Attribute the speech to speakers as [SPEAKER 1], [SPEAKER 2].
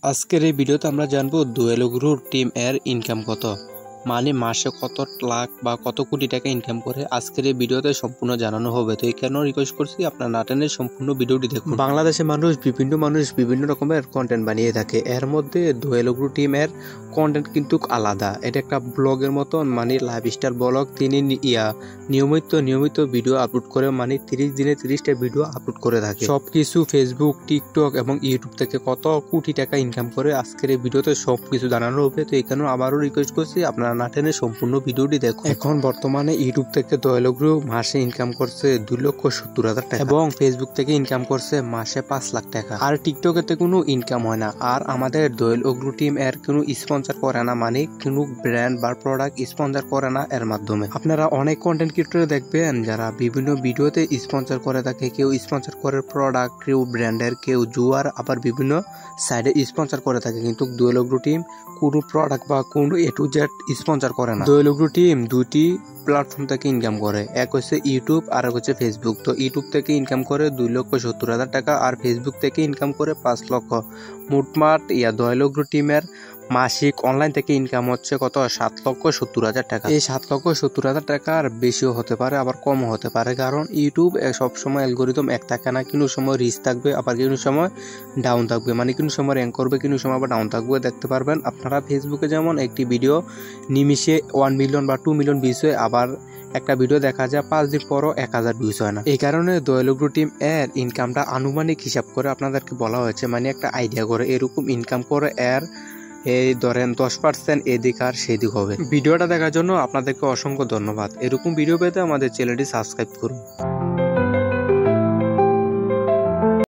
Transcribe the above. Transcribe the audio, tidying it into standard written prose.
[SPEAKER 1] আজকের এই ভিডিওতে আমরা জানবো ডুয়েলো গ্রুপ টিম এর ইনকাম কত, মানে মাসে কত লাখ বা কত কোটি টাকা ইনকাম করে। আজকের এই ভিডিওতে সম্পূর্ণ জানানো হবে। তো এই কেন রিকোয়েস্ট করছি, আপনার না টেনে সম্পূর্ণ ভিডিওটি দেখুন। বাংলাদেশের মানুষ বিভিন্ন রকমের কন্টেন্ট বানিয়ে থাকে, এর মধ্যে ডুয়েলো গ্রুপ টিম এর কন্টেন্ট কিন্তু আলাদা। এটা একটা ব্লগের মতন, মানে লাইফস্টাইল ব্লগ। তিনি নিয়মিত ভিডিও আপলোড করে, মানে 30 দিনে 30টা ভিডিও আপলোড করে থাকে। সবকিছু ফেসবুক, টিকটক এবং ইউটিউব থেকে কত কোটি টাকা ইনকাম করে আজকের এই ভিডিওতে সবকিছু জানানো হবে। তো এখানে আবারও রিকোয়েস্ট করছি, আপনারা না টেনে সম্পূর্ণ ভিডিওটি দেখুন। এখন বর্তমানে ইউটিউব থেকে ডুয়েলো গ্রুপ মাসে ইনকাম করছে 2,70,000 টাকা এবং ফেসবুক থেকে ইনকাম করছে মাসে 5 লাখ টাকা। আর টিকটকেতে কোনো ইনকাম হয় না। আর আমাদের ডুয়েলো গ্রুপ টিম এর কোনো স্পন্সর করে না, মানে কোনো ব্র্যান্ড বা প্রোডাক্ট স্পন্সর করে না এর মাধ্যমে। আপনারা অনেক কন্টেন্ট ক্রিয়েটর দেখবেন যারা বিভিন্ন ভিডিওতে স্পন্সর করে থাকে। কেউ স্পন্সর করে প্রোডাক্ট, কেউ ব্র্যান্ডের, কেউ জুয়ার, আবার বিভিন্ন সাইডে স্পন্সর করে থাকে। কিন্তু ডুয়েলো গ্রুপ টিম কোনো প্রোডাক্ট বা কোনো A to Z স্পন্সর করে না। ডুয়েলো গ্রুপ টিম দুটি প্ল্যাটফর্ম থেকে ইনকাম করে, এক হচ্ছে ইউটিউব আর এক হচ্ছে ফেসবুক। তো ইউটিউব থেকে ইনকাম করে 2,70,000 টাকা আর ফেসবুক থেকে ইনকাম করে 5 লক্ষ। মোটমাট ডুয়েলো গ্রুপ টিমের মাসিক অনলাইন থেকে ইনকাম হচ্ছে কত, 7,70,000 টাকা। এই 7,70,000 টাকা আর বেশিও হতে পারে, আবার কমও হতে পারে, কারণ ইউটিউব সবসময় অ্যালগোরিদম এক থাকে না। কোনো সময় রিচ থাকবে, আবার কোনো সময় ডাউন থাকবে, মানে কোনো সময় র্যাঙ্ক করবে, কোনো সময় আবার ডাউন থাকবে। দেখতে পারবেন আপনারা ফেসবুকে যেমন একটি ভিডিও নিমিশে 1 মিলিয়ন বা 2 মিলিয়ন ভিউজ হয়, আবার একটা ভিডিও দেখা যায় 5 দিন পরও 1000 ভিউজ হয় না। এই কারণে ডুয়েলো গ্রুপ টিম এর ইনকামটা আনুমানিক হিসাব করে আপনাদেরকে বলা হয়েছে, মানে একটা আইডিয়া করে এরকম ইনকাম করে এর এই ধরেন 10% এদিক আর সেদিক হবে। ভিডিওটা দেখার জন্য আপনাদেরকে অসংখ্য ধন্যবাদ। এরকম ভিডিও পেতে আমাদের চ্যানেলটি সাবস্ক্রাইব করুন।